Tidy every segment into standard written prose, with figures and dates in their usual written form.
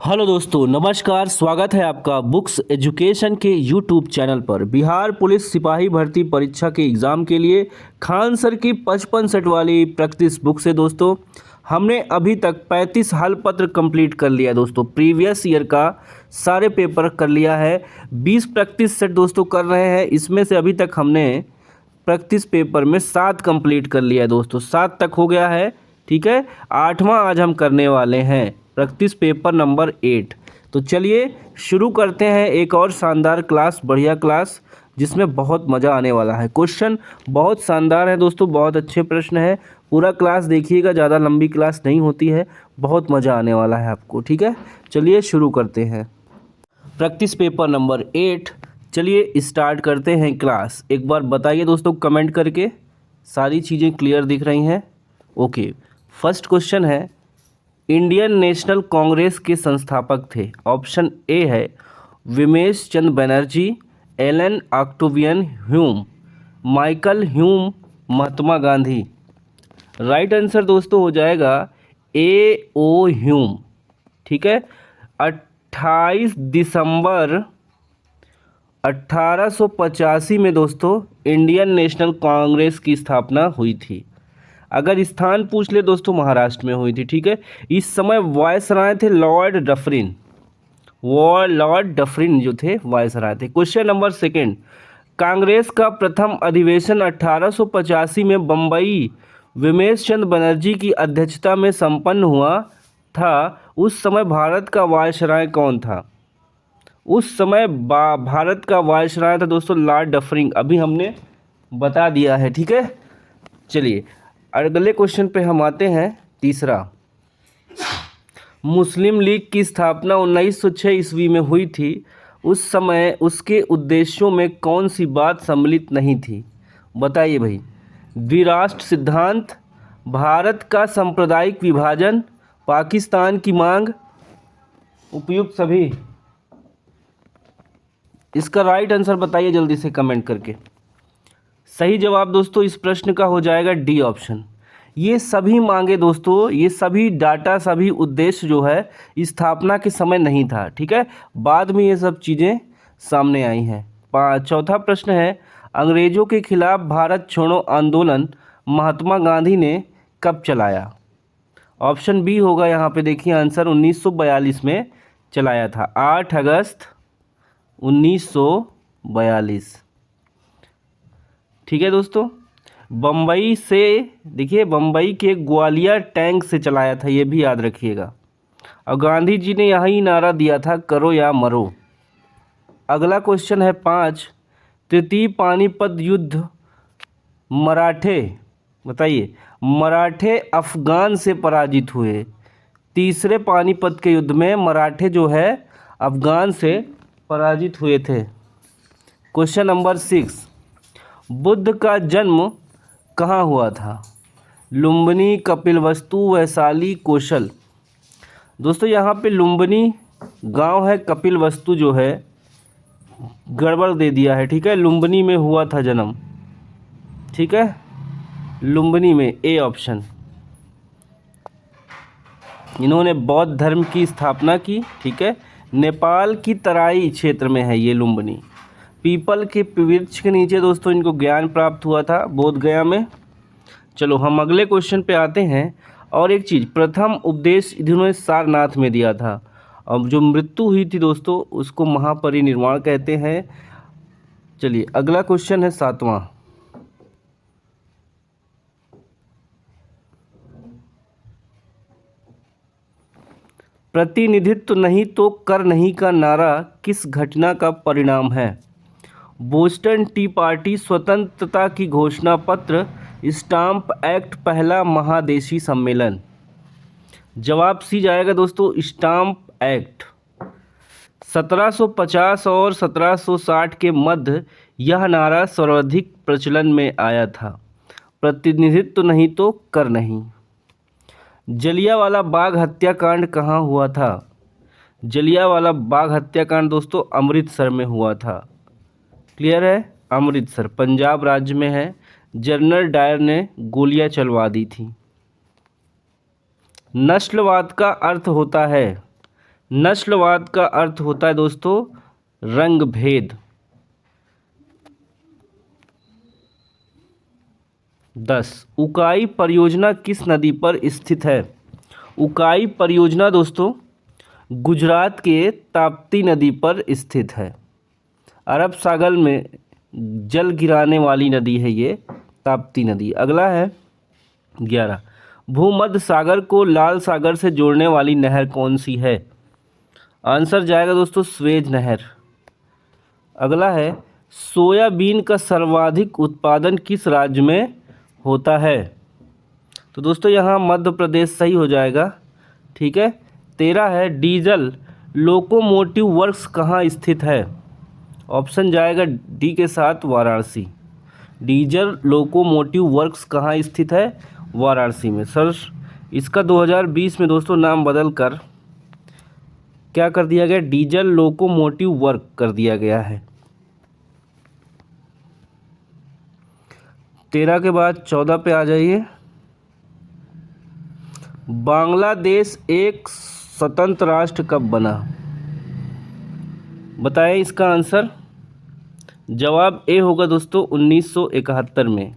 Hello दोस्तों, नमस्कार। स्वागत है आपका बुक्स एजुकेशन के यूट्यूब चैनल पर। बिहार पुलिस सिपाही भर्ती परीक्षा के एग्ज़ाम के लिए खान सर की 55 सेट वाली प्रैक्टिस बुक से दोस्तों हमने अभी तक 35 हल पत्र कंप्लीट कर लिया दोस्तों। प्रीवियस ईयर का सारे पेपर कर लिया है। 20 प्रैक्टिस सेट दोस्तों कर रहे हैं। इसमें से अभी तक हमने प्रैक्टिस पेपर में 7 कंप्लीट कर लिया है दोस्तों। 7 तक हो गया है, ठीक है। 8वां आज हम करने वाले हैं, प्रैक्टिस पेपर नंबर 8। तो चलिए शुरू करते हैं एक और शानदार क्लास, बढ़िया क्लास जिसमें बहुत मज़ा आने वाला है। क्वेश्चन बहुत शानदार है दोस्तों, बहुत अच्छे प्रश्न है। पूरा क्लास देखिएगा, ज़्यादा लंबी क्लास नहीं होती है, बहुत मज़ा आने वाला है आपको, ठीक है। चलिए शुरू करते हैं प्रैक्टिस पेपर नंबर 8। चलिए स्टार्ट करते हैं क्लास। एक बार बताइए दोस्तों कमेंट करके, सारी चीज़ें क्लियर दिख रही हैं? ओके। फर्स्ट क्वेश्चन है, इंडियन नेशनल कांग्रेस के संस्थापक थे। ऑप्शन ए है Vimesh Chandra Banerjee, Allan Octavian Hume, Michael Hume, Mahatma Gandhi. Right answer दोस्तों हो जाएगा ए ओ ह्यूम, ठीक है। 28 दिसंबर 1885 में दोस्तों इंडियन नेशनल कांग्रेस की स्थापना हुई थी। अगर स्थान पूछ ले दोस्तों, महाराष्ट्र में हुई थी, ठीक है। इस समय वायसराय थे लॉर्ड डफरिन, वो लॉर्ड डफरिन जो थे वायसराय थे। क्वेश्चन नंबर सेकंड, कांग्रेस का प्रथम अधिवेशन 1885 में बम्बई विमेश चंद्र बनर्जी की अध्यक्षता में संपन्न हुआ था। उस समय भारत का वायसराय कौन था? उस समय भारत का वायसराय था दोस्तों लॉर्ड डफरिन। अभी हमने बता दिया है, ठीक है। चलिए अगले क्वेश्चन पे हम आते हैं। तीसरा, मुस्लिम लीग की स्थापना 1906 ईस्वी में हुई थी। उस समय उसके उद्देश्यों में कौन सी बात सम्मिलित नहीं थी? बताइए भाई। द्विराष्ट्र सिद्धांत, भारत का सांप्रदायिक विभाजन, पाकिस्तान की मांग, उपयुक्त सभी। इसका राइट आंसर बताइए जल्दी से कमेंट करके। सही जवाब दोस्तों इस प्रश्न का हो जाएगा डी ऑप्शन। ये सभी मांगे दोस्तों, ये सभी डाटा, सभी उद्देश्य जो है स्थापना के समय नहीं था, ठीक है। बाद में ये सब चीज़ें सामने आई हैं। चौथा प्रश्न है, अंग्रेज़ों के खिलाफ भारत छोड़ो आंदोलन महात्मा गांधी ने कब चलाया? ऑप्शन बी होगा यहाँ पे, देखिए आंसर 1942 में चलाया था, 8 अगस्त 1942, ठीक है दोस्तों। बम्बई से, देखिए बम्बई के ग्वालियर टैंक से चलाया था, ये भी याद रखिएगा। और गांधी जी ने यही नारा दिया था, करो या मरो। अगला क्वेश्चन है 5, तृतीय पानीपत युद्ध मराठे, बताइए, मराठे अफगान से पराजित हुए। तीसरे पानीपत के युद्ध में मराठे जो है अफगान से पराजित हुए थे। क्वेश्चन नंबर 6, बुद्ध का जन्म कहाँ हुआ था? लुम्बिनी, कपिलवस्तु, वैशाली, कौशल। दोस्तों यहाँ पे लुम्बिनी गांव है, कपिलवस्तु जो है गड़बड़ दे दिया है, ठीक है। लुम्बिनी में हुआ था जन्म, ठीक है, लुम्बिनी में, ए ऑप्शन। इन्होंने बौद्ध धर्म की स्थापना की, ठीक है। नेपाल की तराई क्षेत्र में है ये लुम्बिनी। पीपल के वृक्ष के नीचे दोस्तों इनको ज्ञान प्राप्त हुआ था बोध गया में। चलो हम अगले क्वेश्चन पे आते हैं। और एक चीज़, प्रथम उपदेश इन्होंने सारनाथ में दिया था। अब जो मृत्यु हुई थी दोस्तों उसको महापरिनिर्वाण कहते हैं। चलिए अगला क्वेश्चन है 7वां, प्रतिनिधित्व नहीं तो कर नहीं का नारा किस घटना का परिणाम है? बोस्टन टी पार्टी, स्वतंत्रता की घोषणा पत्र, स्टाम्प एक्ट, पहला महादेशी सम्मेलन। जवाब सी जाएगा दोस्तों स्टाम्प एक्ट। 1750 और 1760 के मध्य यह नारा सर्वाधिक प्रचलन में आया था, प्रतिनिधित्व नहीं तो कर नहीं। जलियांवाला बाग हत्याकांड कहाँ हुआ था? जलियांवाला बाग हत्याकांड दोस्तों अमृतसर में हुआ था, क्लियर है। अमृतसर पंजाब राज्य में है। जनरल डायर ने गोलियां चलवा दी थी। नस्लवाद का अर्थ होता है नस्लवाद का अर्थ होता है दोस्तों रंग भेद। 10 उकाई परियोजना किस नदी पर स्थित है? उकाई परियोजना दोस्तों गुजरात के ताप्ती नदी पर स्थित है। अरब सागर में जल गिराने वाली नदी है ये ताप्ती नदी। अगला है 11 भूमध्य सागर को लाल सागर से जोड़ने वाली नहर कौन सी है? आंसर जाएगा दोस्तों स्वेज नहर। अगला है सोयाबीन का सर्वाधिक उत्पादन किस राज्य में होता है? तो दोस्तों यहाँ मध्य प्रदेश सही हो जाएगा। ठीक है। 13 है डीजल लोकोमोटिव वर्क्स कहाँ स्थित है? ऑप्शन जाएगा डी के साथ वाराणसी। डीजल लोकोमोटिव वर्क्स कहाँ स्थित है? वाराणसी में। सर इसका 2020 में दोस्तों नाम बदल कर क्या कर दिया गया? डीजल लोकोमोटिव वर्क कर दिया गया है। 13 के बाद 14 पे आ जाइए। बांग्लादेश एक स्वतंत्र राष्ट्र कब बना? बताएं इसका आंसर। जवाब ए होगा दोस्तों 1971 में।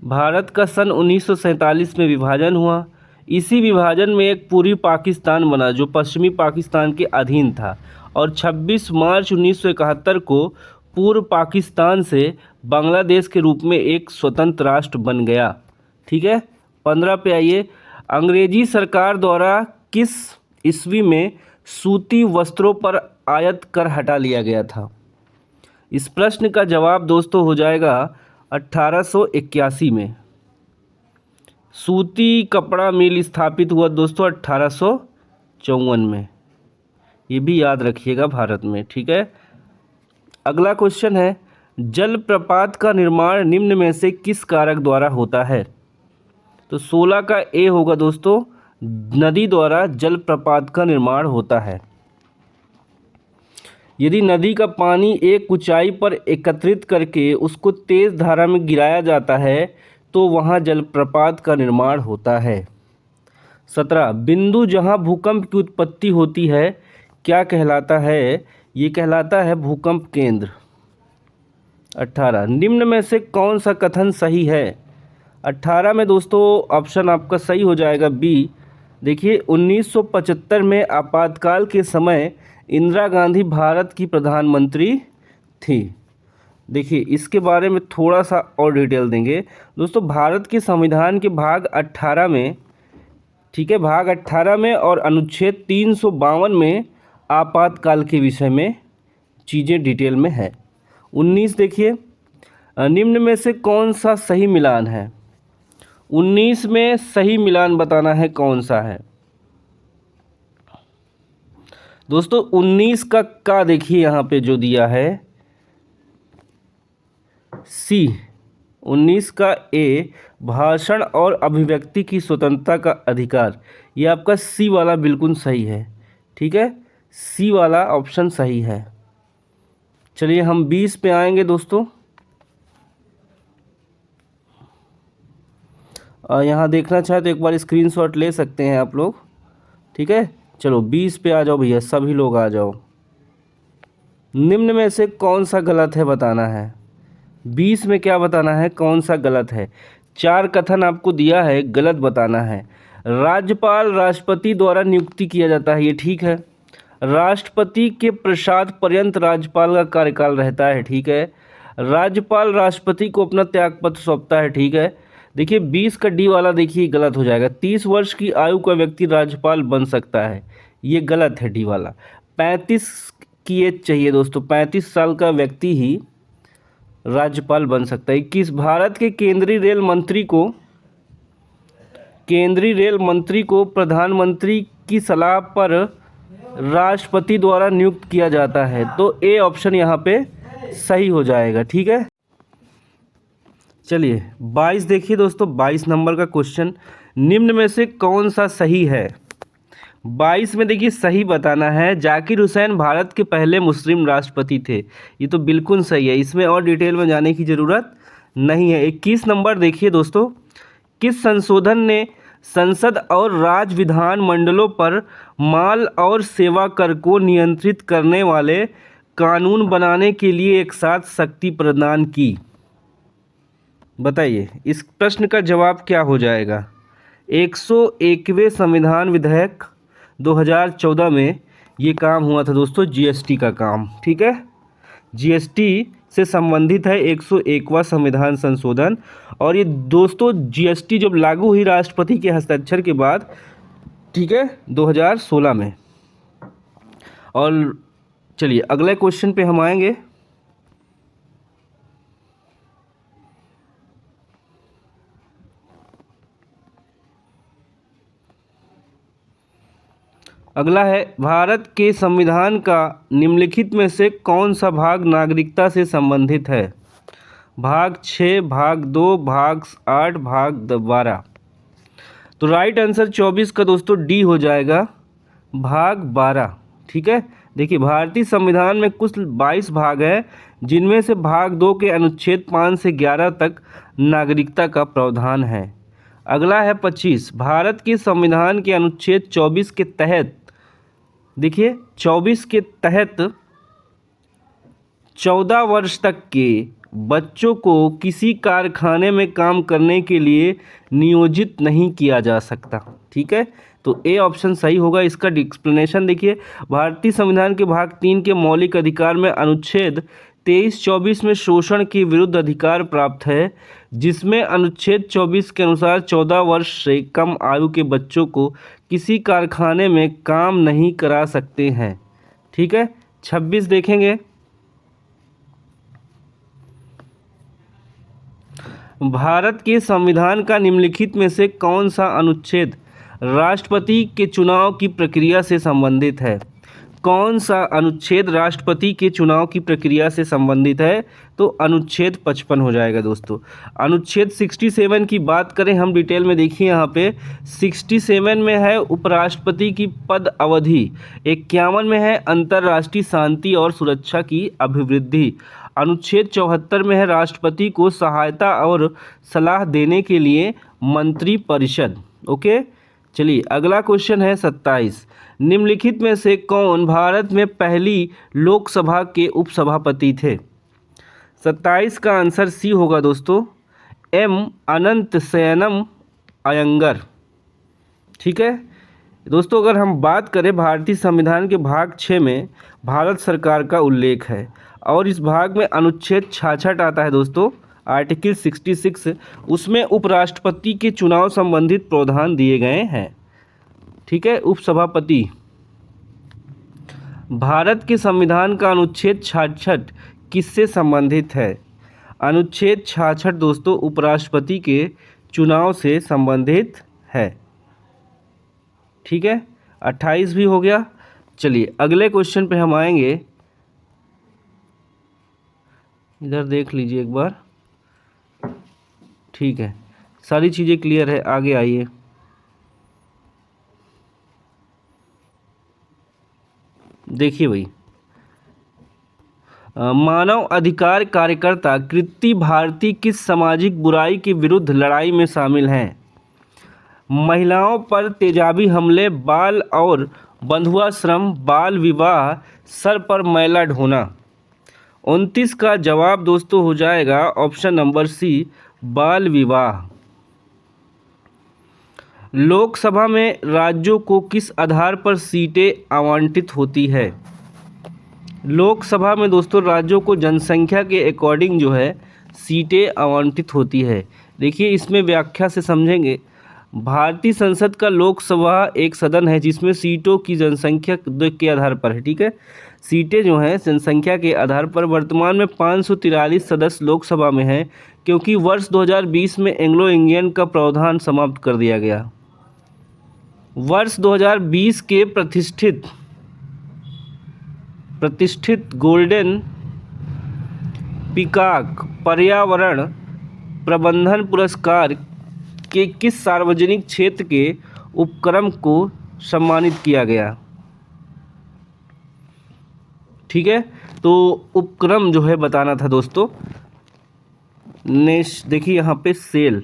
भारत का सन 1947 में विभाजन हुआ। इसी विभाजन में एक पूर्वी पाकिस्तान बना जो पश्चिमी पाकिस्तान के अधीन था और 26 मार्च 1971 को पूर्व पाकिस्तान से बांग्लादेश के रूप में एक स्वतंत्र राष्ट्र बन गया। ठीक है। 15 पे आइए। अंग्रेजी सरकार द्वारा किस ईस्वी में सूती वस्त्रों पर आयात कर हटा लिया गया था? इस प्रश्न का जवाब दोस्तों हो जाएगा 1881 में। सूती कपड़ा मिल स्थापित हुआ दोस्तों 1854 में। ये भी याद रखिएगा भारत में। ठीक है। अगला क्वेश्चन है जलप्रपात का निर्माण निम्न में से किस कारक द्वारा होता है? तो 16 का ए होगा दोस्तों नदी द्वारा जलप्रपात का निर्माण होता है। यदि नदी का पानी एक ऊंचाई पर एकत्रित करके उसको तेज धारा में गिराया जाता है तो वहाँ जलप्रपात का निर्माण होता है। 17 बिंदु जहाँ भूकंप की उत्पत्ति होती है क्या कहलाता है? ये कहलाता है भूकंप केंद्र। 18 निम्न में से कौन सा कथन सही है? 18 में दोस्तों ऑप्शन आपका सही हो जाएगा बी। देखिए 1975 में आपातकाल के समय इंदिरा गांधी भारत की प्रधानमंत्री थी। देखिए इसके बारे में थोड़ा सा और डिटेल देंगे दोस्तों। भारत के संविधान के भाग 18 में, ठीक है, भाग 18 में और अनुच्छेद 352 में आपातकाल के विषय में चीज़ें डिटेल में है। 19 देखिए निम्न में से कौन सा सही मिलान है? 19 में सही मिलान बताना है कौन सा है दोस्तों। 19 का देखिए यहाँ पे जो दिया है सी। 19 का ए भाषण और अभिव्यक्ति की स्वतंत्रता का अधिकार, ये आपका सी वाला बिल्कुल सही है। ठीक है, सी वाला ऑप्शन सही है। चलिए हम 20 पे आएंगे दोस्तों। यहाँ देखना चाहे तो एक बार स्क्रीनशॉट ले सकते हैं आप लोग। ठीक है, चलो 20 पे आ जाओ भैया, सभी लोग आ जाओ। निम्न में से कौन सा गलत है बताना है। 20 में क्या बताना है, कौन सा गलत है? 4 कथन आपको दिया है, गलत बताना है। राज्यपाल राष्ट्रपति द्वारा नियुक्ति किया जाता है, ये ठीक है। राष्ट्रपति के प्रसाद पर्यंत राज्यपाल का कार्यकाल रहता है, ठीक है। राज्यपाल राष्ट्रपति को अपना त्यागपत्र सौंपता है, ठीक है। देखिए 20 का डी वाला देखिए गलत हो जाएगा। 30 वर्ष की आयु का व्यक्ति राज्यपाल बन सकता है, ये गलत है डी वाला। 35 की एज चाहिए दोस्तों, 35 साल का व्यक्ति ही राज्यपाल बन सकता है। 21 भारत के केंद्रीय रेल मंत्री को प्रधानमंत्री की सलाह पर राष्ट्रपति द्वारा नियुक्त किया जाता है, तो ए ऑप्शन यहाँ पे सही हो जाएगा। ठीक है, चलिए 22 देखिए दोस्तों। 22 नंबर का क्वेश्चन, निम्न में से कौन सा सही है? 22 में देखिए सही बताना है। जाकिर हुसैन भारत के पहले मुस्लिम राष्ट्रपति थे, ये तो बिल्कुल सही है, इसमें और डिटेल में जाने की ज़रूरत नहीं है। 21 नंबर देखिए दोस्तों, किस संशोधन ने संसद और राज्य विधान मंडलों पर माल और सेवा कर को नियंत्रित करने वाले कानून बनाने के लिए एक साथ शक्ति प्रदान की? बताइए इस प्रश्न का जवाब क्या हो जाएगा। 101वें संविधान विधेयक 2014 में ये काम हुआ था दोस्तों, जीएसटी का काम। ठीक है, जीएसटी से संबंधित है 101वां संविधान संशोधन। और ये दोस्तों जीएसटी जब लागू हुई राष्ट्रपति के हस्ताक्षर के बाद, ठीक है, 2016 में। और चलिए अगले क्वेश्चन पे हम आएंगे। अगला है, भारत के संविधान का निम्नलिखित में से कौन सा भाग नागरिकता से संबंधित है? भाग 6, भाग 2, भाग 8, भाग 12। तो राइट आंसर 24 का दोस्तों डी हो जाएगा, भाग 12। ठीक है, देखिए भारतीय संविधान में कुल 22 भाग हैं, जिनमें से भाग 2 के अनुच्छेद 5 से 11 तक नागरिकता का प्रावधान है। अगला है 25, भारत के संविधान के अनुच्छेद 24 के तहत, देखिए 24 के तहत 14 वर्ष तक के बच्चों को किसी कारखाने में काम करने के लिए नियोजित नहीं किया जा सकता। ठीक है, तो ए ऑप्शन सही होगा। इसका एक्सप्लेनेशन देखिए, भारतीय संविधान के भाग 3 के मौलिक अधिकार में अनुच्छेद 23-24 में शोषण के विरुद्ध अधिकार प्राप्त है, जिसमें अनुच्छेद 24 के अनुसार 14 वर्ष से कम आयु के बच्चों को किसी कारखाने में काम नहीं करा सकते हैं। ठीक है, 26 देखेंगे, भारत के संविधान का निम्नलिखित में से कौन सा अनुच्छेद राष्ट्रपति के चुनाव की प्रक्रिया से संबंधित है? कौन सा अनुच्छेद राष्ट्रपति के चुनाव की प्रक्रिया से संबंधित है? तो अनुच्छेद 55 हो जाएगा दोस्तों। अनुच्छेद 67 की बात करें हम डिटेल में, देखिए यहाँ पे 67 में है उपराष्ट्रपति की पद अवधि, 51 में है अंतर्राष्ट्रीय शांति और सुरक्षा की अभिवृद्धि, अनुच्छेद 74 में है राष्ट्रपति को सहायता और सलाह देने के लिए मंत्री परिषद। ओके, चलिए अगला क्वेश्चन है 27, निम्नलिखित में से कौन भारत में पहली लोकसभा के उपसभापति थे? 27 का आंसर सी होगा दोस्तों, एम अनंत शयनम अयंगर। ठीक है दोस्तों, अगर हम बात करें भारतीय संविधान के भाग 6 में भारत सरकार का उल्लेख है, और इस भाग में अनुच्छेद 66 आता है दोस्तों, आर्टिकल 66, उसमें उपराष्ट्रपति के चुनाव संबंधित प्रावधान दिए गए हैं। ठीक है, उपसभापति, भारत के संविधान का अनुच्छेद 66 किससे संबंधित है? अनुच्छेद 66 दोस्तों उपराष्ट्रपति के चुनाव से संबंधित है। ठीक है, 28 भी हो गया। चलिए अगले क्वेश्चन पे हम आएंगे, इधर देख लीजिए एक बार। ठीक है, सारी चीज़ें क्लियर है, आगे आइए। देखिए भाई, मानव अधिकार कार्यकर्ता कृति भारती किस सामाजिक बुराई के विरुद्ध लड़ाई में शामिल हैं? महिलाओं पर तेजाबी हमले, बाल और बंधुआ श्रम, बाल विवाह, सर पर मैला ढोना। 29 का जवाब दोस्तों हो जाएगा ऑप्शन नंबर सी, बाल विवाह। लोकसभा में राज्यों को किस आधार पर सीटें आवंटित होती है? लोकसभा में दोस्तों राज्यों को जनसंख्या के अकॉर्डिंग जो है सीटें आवंटित होती है। देखिए इसमें व्याख्या से समझेंगे, भारतीय संसद का लोकसभा एक सदन है जिसमें सीटों की जनसंख्या के आधार पर है। ठीक है, सीटें जो हैं जनसंख्या के आधार पर वर्तमान में 543 सदस्य लोकसभा में हैं, क्योंकि वर्ष 2020 में एंग्लो इंडियन का प्रावधान समाप्त कर दिया गया। वर्ष 2020 के प्रतिष्ठित गोल्डन पीकॉक पर्यावरण प्रबंधन पुरस्कार के किस सार्वजनिक क्षेत्र के उपक्रम को सम्मानित किया गया? ठीक है, तो उपक्रम जो है बताना था दोस्तों। देखिए यहाँ पे सेल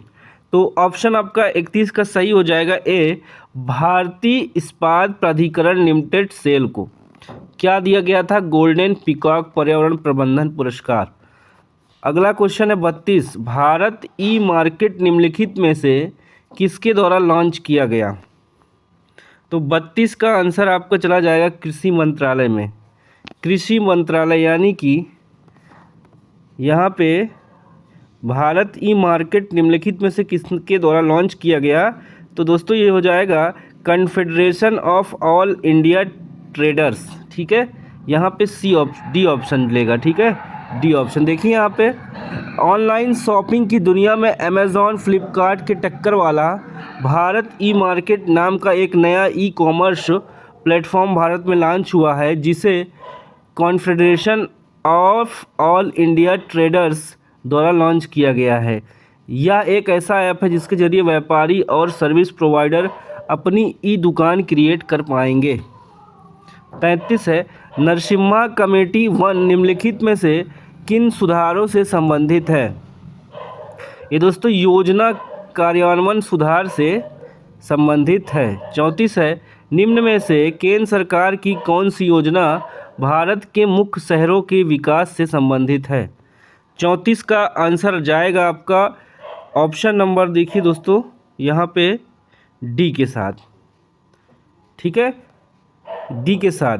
तो ऑप्शन आपका 31 का सही हो जाएगा ए, भारतीय इस्पात प्राधिकरण लिमिटेड सेल को क्या दिया गया था? गोल्डन पीकॉक पर्यावरण प्रबंधन पुरस्कार। अगला क्वेश्चन है 32, भारत ई मार्केट निम्नलिखित में से किसके द्वारा लॉन्च किया गया? तो 32 का आंसर आपका चला जाएगा कृषि मंत्रालय में। कृषि मंत्रालय यानी कि यहाँ पे भारत ई मार्केट निम्नलिखित में से किसके द्वारा लॉन्च किया गया? तो दोस्तों ये हो जाएगा confederation of all India traders. ठीक है, यहाँ पे डी ऑप्शन लेगा। ठीक है, डी ऑप्शन देखिए यहाँ पे। ऑनलाइन शॉपिंग की दुनिया में अमेज़ॉन फ्लिपकार्ट के टक्कर वाला भारत ई मार्केट नाम का एक नया ई कॉमर्स प्लेटफॉर्म भारत में लॉन्च हुआ है, जिसे confederation of all India traders द्वारा लॉन्च किया गया है। यह एक ऐसा ऐप है जिसके जरिए व्यापारी और सर्विस प्रोवाइडर अपनी ई दुकान क्रिएट कर पाएंगे। 33 है, नरसिम्हा कमेटी 1 निम्नलिखित में से किन सुधारों से संबंधित है? ये दोस्तों योजना कार्यान्वयन सुधार से संबंधित है। 34 है, निम्न में से केंद्र सरकार की कौन सी योजना भारत के मुख्य शहरों के विकास से संबंधित है? 34 का आंसर जाएगा आपका ऑप्शन नंबर देखिए दोस्तों यहाँ पे डी के साथ। ठीक है, डी के साथ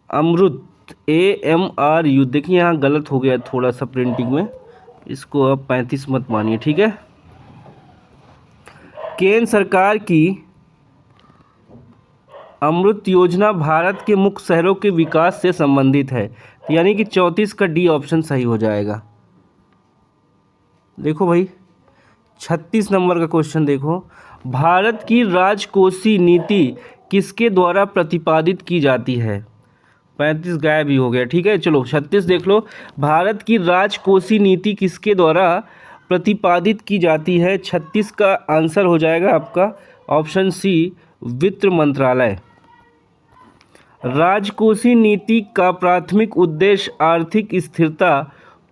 अमृत AMRU। देखिए यहाँ गलत हो गया थोड़ा सा प्रिंटिंग में, इसको अब 35 मत मानिए। ठीक है, केंद्र सरकार की अमृत योजना भारत के मुख्य शहरों के विकास से संबंधित है, यानी कि 34 का डी ऑप्शन सही हो जाएगा। देखो भाई 36 नंबर का क्वेश्चन देखो, भारत की राजकोषीय नीति किसके द्वारा प्रतिपादित की जाती है? 35 गायब ही हो गया। ठीक है, चलो 36 देख लो, भारत की राजकोषीय नीति किसके द्वारा प्रतिपादित की जाती है? 36 का आंसर हो जाएगा आपका ऑप्शन सी, वित्त मंत्रालय। राजकोषीय नीति का प्राथमिक उद्देश्य आर्थिक स्थिरता,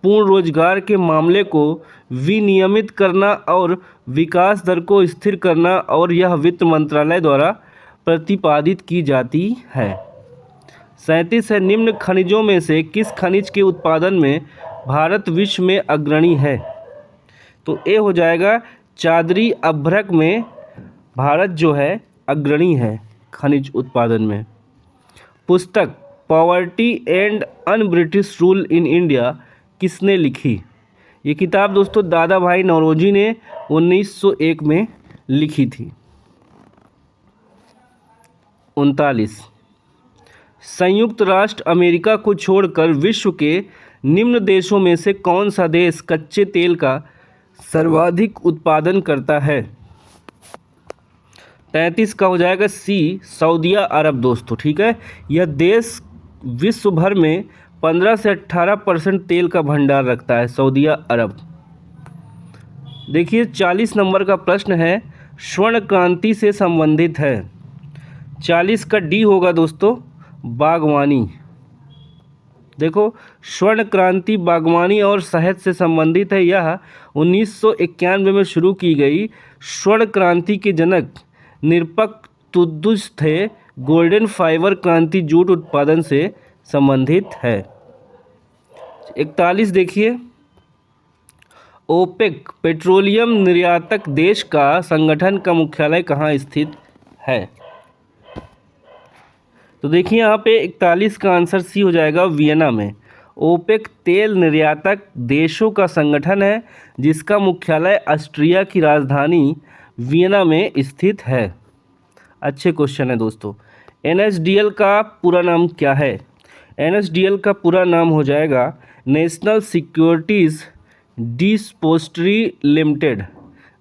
पूर्ण रोजगार के मामले को विनियमित करना और विकास दर को स्थिर करना, और यह वित्त मंत्रालय द्वारा प्रतिपादित की जाती है। 37 है, निम्न खनिजों में से किस खनिज के उत्पादन में भारत विश्व में अग्रणी है? तो ए हो जाएगा चादरी अभ्रक में भारत जो है अग्रणी है खनिज उत्पादन में। पुस्तक poverty and un British rule in India किसने लिखी? ये किताब दोस्तों दादा भाई नौरोजी ने 1901 में लिखी थी। 39, संयुक्त राष्ट्र अमेरिका को छोड़कर विश्व के निम्न देशों में से कौन सा देश कच्चे तेल का सर्वाधिक उत्पादन करता है? 33 का हो जाएगा सी, सऊदी अरब दोस्तों। ठीक है, यह देश विश्व भर में 15 से 18% तेल का भंडार रखता है, सऊदी अरब। देखिए 40 नंबर का प्रश्न है, स्वर्ण क्रांति से संबंधित है। 40 का डी होगा दोस्तों, बागवानी। देखो स्वर्ण क्रांति बागवानी और शहद से संबंधित है। यह 1991 में शुरू की गई स्वर्ण क्रांति के जनक निरपक तुद्दुस थे। गोल्डन फाइबर क्रांति जूट उत्पादन से संबंधित है। 41 देखिए, ओपेक पेट्रोलियम निर्यातक देश का संगठन का मुख्यालय कहाँ स्थित है? तो देखिए यहाँ पे 41 का आंसर सी हो जाएगा, वियना में। ओपेक तेल निर्यातक देशों का संगठन है जिसका मुख्यालय ऑस्ट्रिया की राजधानी वियना में स्थित है। अच्छे क्वेश्चन है दोस्तों। NSDL का पूरा नाम क्या है? NSDL का पूरा नाम हो जाएगा National Securities Depository Limited.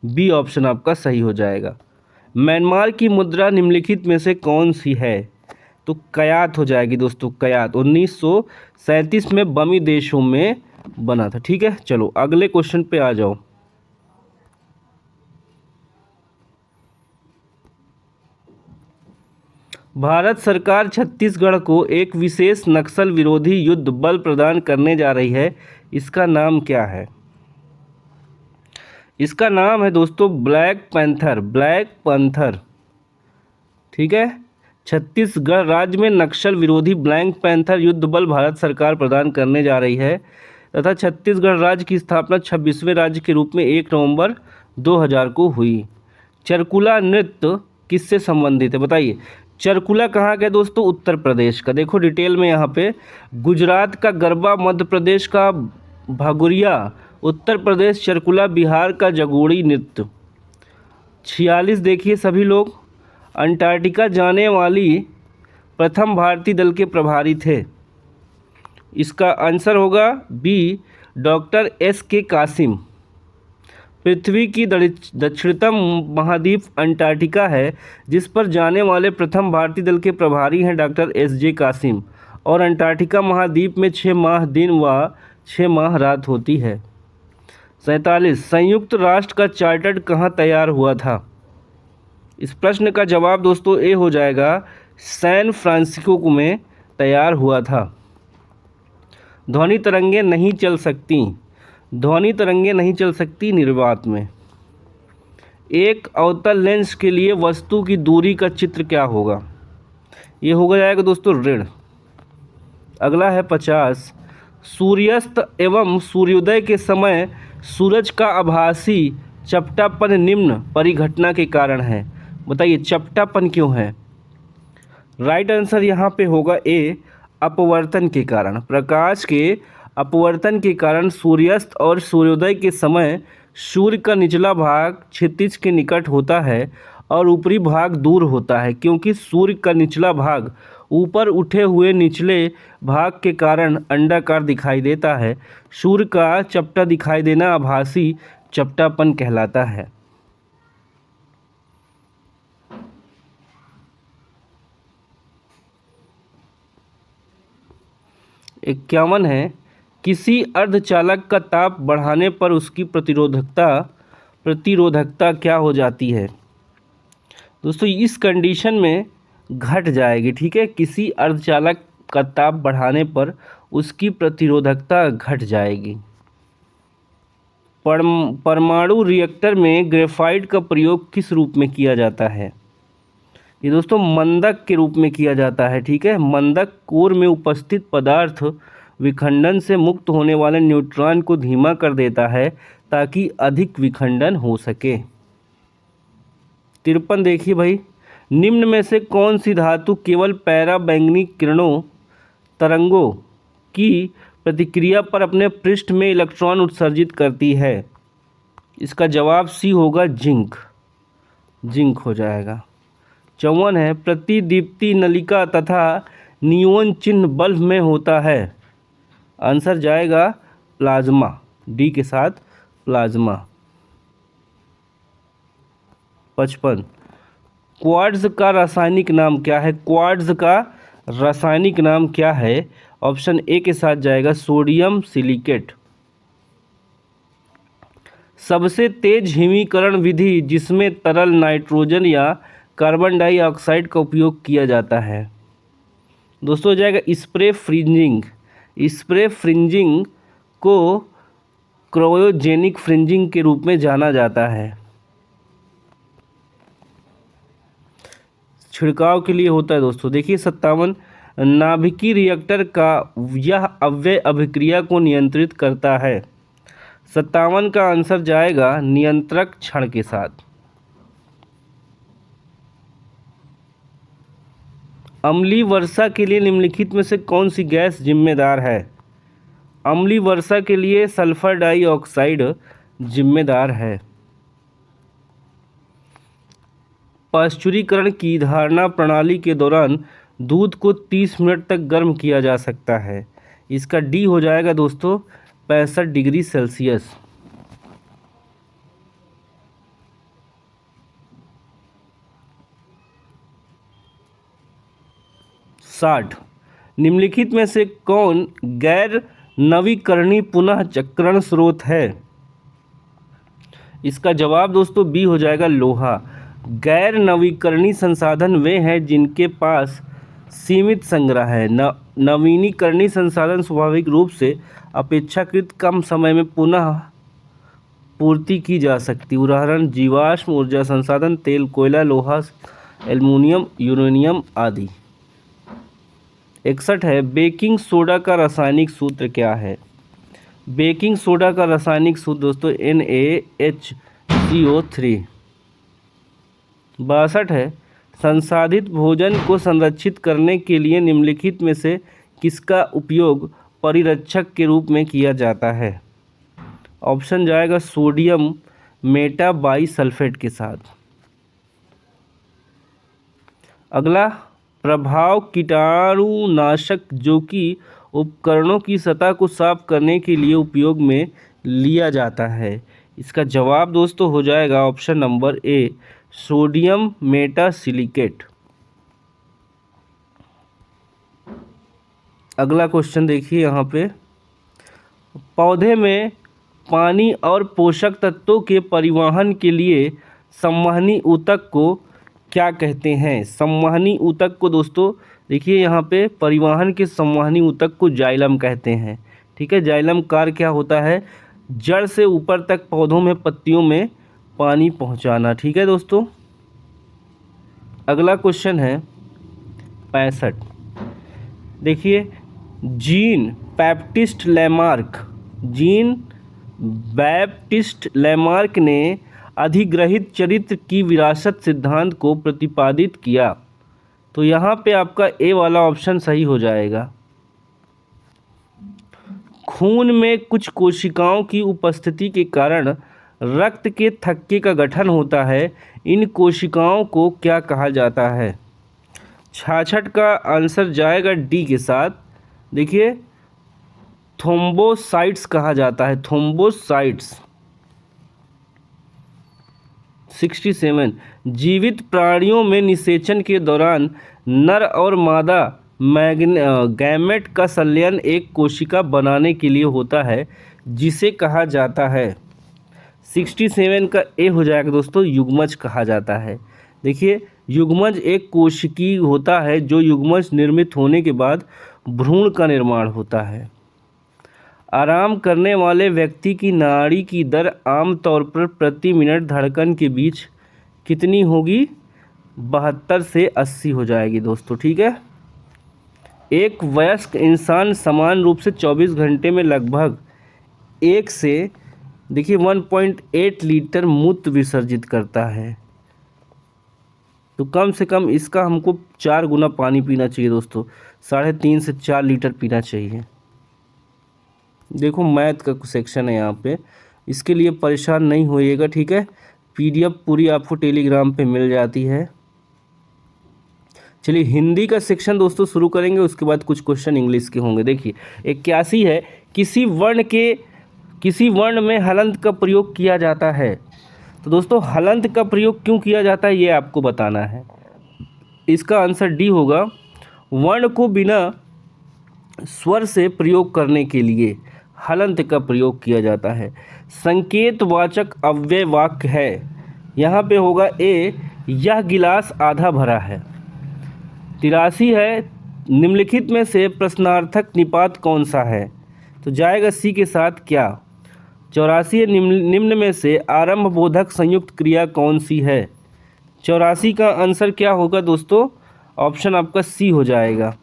B option आपका सही हो जाएगा। म्यांमार की मुद्रा निम्नलिखित में से कौन सी है? तो कयात हो जाएगी दोस्तों, कयात 1937 में बमी देशों में बना था। ठीक है, चलो अगले क्वेश्चन पे आ जाओ। भारत सरकार छत्तीसगढ़ को एक विशेष नक्सल विरोधी युद्ध बल प्रदान करने जा रही है, इसका नाम क्या है? इसका नाम है दोस्तों ब्लैक पैंथर, ब्लैक पैंथर। ठीक है। छत्तीसगढ़ राज्य में नक्सल विरोधी ब्लैक पैंथर युद्ध बल भारत सरकार प्रदान करने जा रही है तथा छत्तीसगढ़ राज्य की स्थापना 26वें राज्य के रूप में 1 नवंबर 2000 को हुई। चरकुला नृत्य किससे संबंधित है बताइए। चरकुला कहाँ का है दोस्तों? उत्तर प्रदेश का। देखो डिटेल में यहाँ पे, गुजरात का गरबा, मध्य प्रदेश का भगोरिया, उत्तर प्रदेश चरकुला, बिहार का जगोड़ी नृत्य। 46 देखिए सभी लोग। अंटार्कटिका जाने वाली प्रथम भारतीय दल के प्रभारी थे। इसका आंसर होगा बी, डॉक्टर S.K. कासिम। पृथ्वी की दक्षिणतम महाद्वीप अंटार्कटिका है, जिस पर जाने वाले प्रथम भारतीय दल के प्रभारी हैं डॉक्टर S.J. कासिम। और अंटार्कटिका महाद्वीप में 6 माह दिन व 6 माह रात होती है। 47 संयुक्त राष्ट्र का चार्टर कहाँ तैयार हुआ था? इस प्रश्न का जवाब दोस्तों ए हो जाएगा, सैन फ्रांसिस्को में तैयार हुआ था। ध्वनि तरंगे नहीं चल सकती, ध्वनि तरंगे नहीं चल सकती निर्वात में। एक अवतल लेंस के लिए वस्तु की दूरी का चित्र क्या होगा? ये होगा जाएगा दोस्तों ऋण। अगला है 50 सूर्यास्त एवं सूर्योदय के समय सूरज का आभासी चपटापन निम्न परिघटना के कारण है। बताइए चपटापन क्यों है? राइट आंसर यहाँ पे होगा ए, अपवर्तन के कारण। प्रकाश के अपवर्तन के कारण सूर्यास्त और सूर्योदय के समय सूर्य का निचला भाग क्षितिज के निकट होता है और ऊपरी भाग दूर होता है। क्योंकि सूर्य का निचला भाग ऊपर उठे हुए निचले भाग के कारण अंडाकार दिखाई देता है। सूर्य का चपटा दिखाई देना आभासी चपटापन कहलाता है। 51 है, किसी अर्धचालक का ताप बढ़ाने पर उसकी प्रतिरोधकता क्या हो जाती है? दोस्तों इस कंडीशन में घट जाएगी। ठीक है, किसी अर्धचालक का ताप बढ़ाने पर उसकी प्रतिरोधकता घट जाएगी। परमाणु रिएक्टर में ग्रेफाइट का प्रयोग किस रूप में किया जाता है? ये दोस्तों मंदक के रूप में किया जाता है। ठीक है, मंदक कोर में उपस्थित पदार्थ विखंडन से मुक्त होने वाले न्यूट्रॉन को धीमा कर देता है ताकि अधिक विखंडन हो सके। 53 देखिए भाई, निम्न में से कौन सी धातु केवल पराबैंगनी किरणों तरंगों की प्रतिक्रिया पर अपने पृष्ठ में इलेक्ट्रॉन उत्सर्जित करती है? इसका जवाब सी होगा, जिंक। जिंक हो जाएगा। 54 है, प्रतिदीप्ति नलिका तथा नियोन चिन्ह बल्ब में होता है। आंसर जाएगा प्लाज्मा, डी के साथ प्लाज्मा। 55 क्वार्ट्ज का रासायनिक नाम क्या है? क्वार्ट्ज का रासायनिक नाम क्या है? ऑप्शन ए के साथ जाएगा सोडियम सिलिकेट। सबसे तेज हिमीकरण विधि जिसमें तरल नाइट्रोजन या कार्बन डाइऑक्साइड का उपयोग किया जाता है? दोस्तों हो जाएगा स्प्रे फ्रिंजिंग। स्प्रे फ्रिंजिंग को क्रायोजेनिक फ्रिंजिंग के रूप में जाना जाता है। छिड़काव के लिए होता है दोस्तों। देखिए 57 नाभिकीय रिएक्टर का यह अव्यय अभिक्रिया को नियंत्रित करता है। 57 का आंसर जाएगा नियंत्रक क्षण के साथ। अम्लीय वर्षा के लिए निम्नलिखित में से कौन सी गैस जिम्मेदार है? अम्लीय वर्षा के लिए सल्फर डाइऑक्साइड जिम्मेदार है। पाश्चुरीकरण की धारणा प्रणाली के दौरान दूध को 30 मिनट तक गर्म किया जा सकता है। इसका डी हो जाएगा दोस्तों 65 डिग्री सेल्सियस। 60 निम्नलिखित में से कौन गैर नवीकरणीय पुनः चक्रण स्रोत है? इसका जवाब दोस्तों बी हो जाएगा लोहा। गैर नवीकरणीय संसाधन वे हैं जिनके पास सीमित संग्रह है। नवीनीकरणीय संसाधन स्वाभाविक रूप से अपेक्षाकृत कम समय में पुनः पूर्ति की जा सकती। उदाहरण जीवाश्म ऊर्जा संसाधन, तेल, कोयला, लोहा, एल्युमिनियम, यूरेनियम आदि। 61 है, बेकिंग सोडा का रासायनिक सूत्र क्या है? बेकिंग सोडा का रासायनिक सूत्र दोस्तों NaHCO3। 62 है, संसाधित भोजन को संरक्षित करने के लिए निम्नलिखित में से किसका उपयोग परिरक्षक के रूप में किया जाता है? ऑप्शन जाएगा सोडियम मेटाबाइसल्फेट के साथ। अगला, प्रभाव कीटाणुनाशक जो कि उपकरणों की सतह को साफ करने के लिए उपयोग में लिया जाता है। इसका जवाब दोस्तों हो जाएगा option number A, sodium metasilicate. अगला क्वेश्चन देखिए यहाँ पे, पौधे में पानी और पोषक तत्वों के परिवहन के लिए संवहनी ऊतक को क्या कहते हैं? संवहनी ऊतक को दोस्तों देखिए यहाँ पे परिवहन के संवहनी ऊतक को जाइलम कहते हैं। ठीक है, जाइलम कार्य क्या होता है? जड़ से ऊपर तक पौधों में पत्तियों में पानी पहुँचाना। ठीक है दोस्तों। अगला क्वेश्चन है 65। देखिए, जीन बैप्टिस्ट लैमार्क ने अधिग्रहित चरित्र की विरासत सिद्धांत को प्रतिपादित किया। तो यहाँ पे आपका ए वाला ऑप्शन सही हो जाएगा। खून में कुछ कोशिकाओं की उपस्थिति के कारण रक्त के थक्के का गठन होता है। इन कोशिकाओं को क्या कहा जाता है? 66 का आंसर जाएगा डी के साथ। देखिए, थ्रोम्बोसाइट्स कहा जाता है, थ्रोम्बोसाइट्स। 67, जीवित प्राणियों में निषेचन के दौरान नर और मादा गैमेट का संलयन एक कोशिका बनाने के लिए होता है, जिसे कहा जाता है। 67 का ए हो जाएगा दोस्तों, युग्मज कहा जाता है। देखिए, युग्मज एक कोशिकी होता है जो युग्मज निर्मित होने के बाद भ्रूण का निर्माण होता है। आराम करने वाले व्यक्ति की नाड़ी की दर आमतौर पर प्रति मिनट धड़कन के बीच कितनी होगी? 72 से 80 हो जाएगी दोस्तों। ठीक है, एक वयस्क इंसान समान रूप से 24 घंटे में लगभग 1 से 1.8 लीटर मूत्र विसर्जित करता है। तो कम से कम इसका हमको 4 गुना पानी पीना चाहिए दोस्तों, 3.5 से 4 लीटर पीना चाहिए। देखो, मैथ का सेक्शन है यहाँ पे, इसके लिए परेशान नहीं होइएगा। ठीक है, PDF पूरी आपको टेलीग्राम पे मिल जाती है। चलिए, हिंदी का सेक्शन दोस्तों शुरू करेंगे, उसके बाद कुछ क्वेश्चन इंग्लिश के होंगे। देखिए, 81 है, किसी वर्ण में हलंत का प्रयोग किया जाता है। तो दोस्तों, हलंत का प्रयोग क्यों किया जाता है ये आपको बताना है। इसका आंसर डी होगा, वर्ण को बिना स्वर से प्रयोग करने के लिए हलंत का प्रयोग किया जाता है। संकेतवाचक अव्यय वाक्य है, यहाँ पे होगा ए, यह गिलास आधा भरा है। 83 है, निम्नलिखित में से प्रश्नार्थक निपात कौन सा है? तो जाएगा सी के साथ क्या? 84 है, निम्न में से आरंभ बोधक संयुक्त क्रिया कौन सी है? 84 का आंसर क्या होगा दोस्तों? ऑप्शन आपका सी हो जाएगा,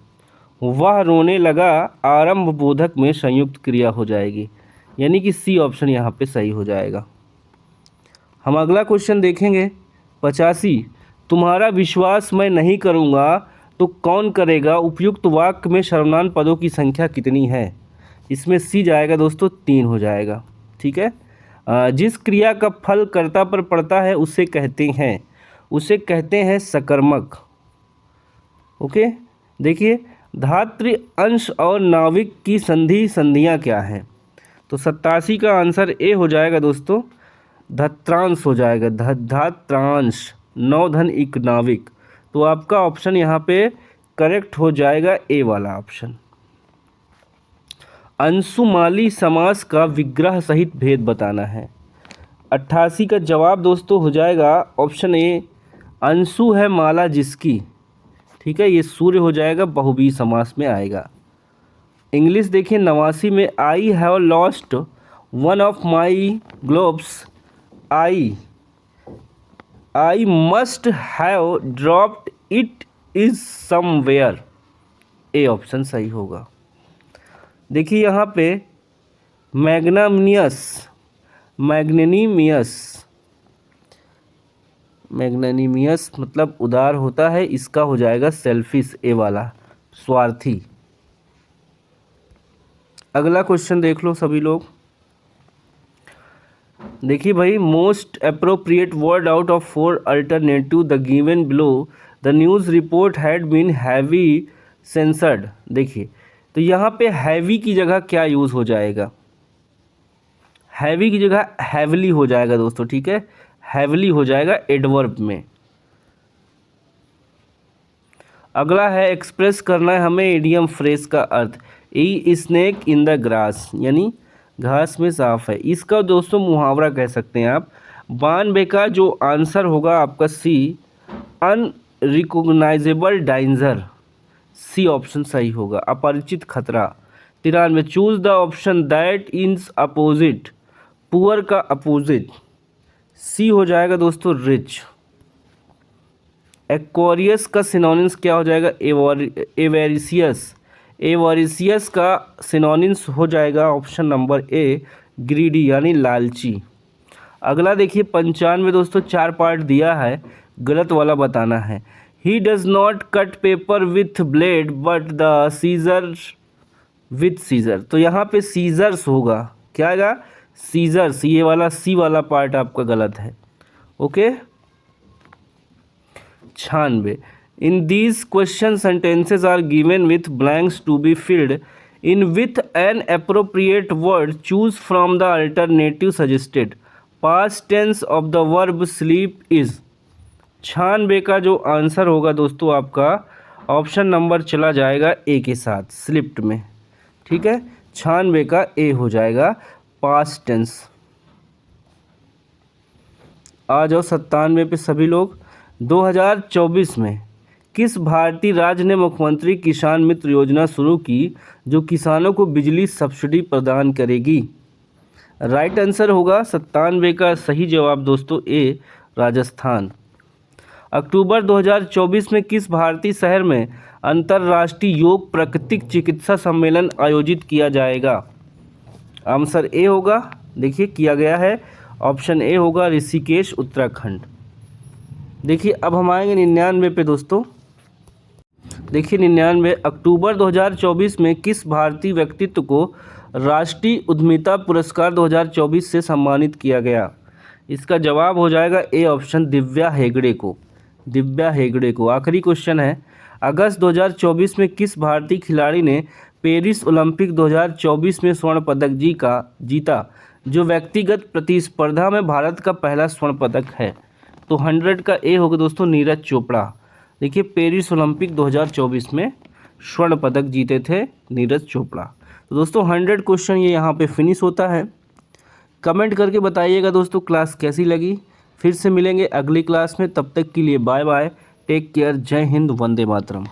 वह रोने लगा आरंभ बोधक में संयुक्त क्रिया हो जाएगी, यानी कि सी ऑप्शन यहाँ पे सही हो जाएगा। हम अगला क्वेश्चन देखेंगे 85, तुम्हारा विश्वास मैं नहीं करूँगा तो कौन करेगा? उपयुक्त वाक्य में सर्वनाम पदों की संख्या कितनी है? इसमें सी जाएगा दोस्तों, 3 हो जाएगा। ठीक है, जिस क्रिया का फल कर्ता पर पड़ता है उसे कहते हैं सकर्मक। ओके, देखिए, धातृ, अंश और नाविक की संधियाँ क्या हैं? तो 87 का आंसर ए हो जाएगा दोस्तों, धत्रांश हो जाएगा, धात्रांश, नौधन इक नाविक। तो आपका ऑप्शन यहाँ पे करेक्ट हो जाएगा ए वाला ऑप्शन। अंशुमाली समास का विग्रह सहित भेद बताना है। 88 का जवाब दोस्तों हो जाएगा ऑप्शन ए, अंशु है माला जिसकी। ठीक है, ये सूर्य हो जाएगा, बहुव्रीहि समास में आएगा। इंग्लिश देखिए, 89 में I have lost one of my globes I must have dropped it is somewhere. A option सही होगा। देखिए यहाँ पे मैग्नेनिमियस मतलब उदार होता है, इसका हो जाएगा सेल्फिश, ए वाला, स्वार्थी। अगला क्वेश्चन देख लो सभी लोग। देखिए भाई, most appropriate word out of 4 alternative the given below the news report had been heavy censored. देखिए तो यहाँ पे हैवी की जगह क्या यूज़ हो जाएगा? हैवी की जगह हैवली हो जाएगा दोस्तों, ठीक है, हैवली हो जाएगा एडवर्ब में। अगला है एक्सप्रेस करना है हमें इडियम फ्रेज का अर्थ। ई स्नेक इन द ग्रास, यानी घास में सांप है, इसका दोस्तों मुहावरा कह सकते हैं आप। 92 का जो आंसर होगा आपका सी, अनरिकॉग्नाइजेबल डेंजर, सी ऑप्शन सही होगा, अपरिचित खतरा। 93 choose the option that is opposite, poor का अपोजिट, सी हो जाएगा दोस्तों रिच। एक्वेरियस का सिनोनिम्स क्या हो जाएगा? एवेरिसियस, एवरिसियस का सिनोनिम्स हो जाएगा ऑप्शन नंबर ए, ग्रीडी, यानी लालची। अगला देखिए 95 दोस्तों, 4 पार्ट दिया है, गलत वाला बताना है। He does not cut paper with blade but the scissor with scissor, तो यहाँ पे सीजर्स होगा, क्या आएगा? सीजर्स, ये वाला सी वाला पार्ट आपका गलत है। Okay. 96 in these question sentences are given with blanks to be filled in with an appropriate word, choose from the alternative suggested, past tense of the verb sleep is. 96 का जो answer होगा दोस्तों आपका option number चला जाएगा ए के साथ, slipped में, ठीक है। 96 का ए हो जाएगा पास्ट टेंस। आ जाओ 97 पे सभी लोग। 2024 में किस भारतीय राज्य ने मुख्यमंत्री किसान मित्र योजना शुरू की जो किसानों को बिजली सब्सिडी प्रदान करेगी? राइट आंसर होगा 97 का सही जवाब दोस्तों ए, राजस्थान। अक्टूबर 2024 में किस भारतीय शहर में अंतर्राष्ट्रीय योग प्राकृतिक चिकित्सा सम्मेलन आयोजित किया जाएगा? आंसर ए होगा, देखिए किया गया है, ऑप्शन ए होगा ऋषिकेश, उत्तराखंड। देखिए अब हम आएंगे 99 पे दोस्तों। देखिए 99 अक्टूबर 2024 में किस भारतीय व्यक्तित्व को राष्ट्रीय उद्यमिता पुरस्कार 2024 से सम्मानित किया गया? इसका जवाब हो जाएगा ए ऑप्शन, दिव्या हेगड़े को, दिव्या हेगड़े को। आखिरी क्वेश्चन है, अगस्त 2024 में किस भारतीय खिलाड़ी ने पेरिस ओलंपिक 2024 में स्वर्ण पदक जीता जो व्यक्तिगत प्रतिस्पर्धा में भारत का पहला स्वर्ण पदक है? तो 100 का ए होगा दोस्तों, नीरज चोपड़ा। देखिए पेरिस ओलंपिक 2024 में स्वर्ण पदक जीते थे नीरज चोपड़ा। तो दोस्तों 100 क्वेश्चन ये यहाँ पे फिनिश होता है। कमेंट करके बताइएगा दोस्तों क्लास कैसी लगी। फिर से मिलेंगे अगली क्लास में, तब तक के लिए बाय बाय, टेक केयर, जय हिंद, वंदे मातरम।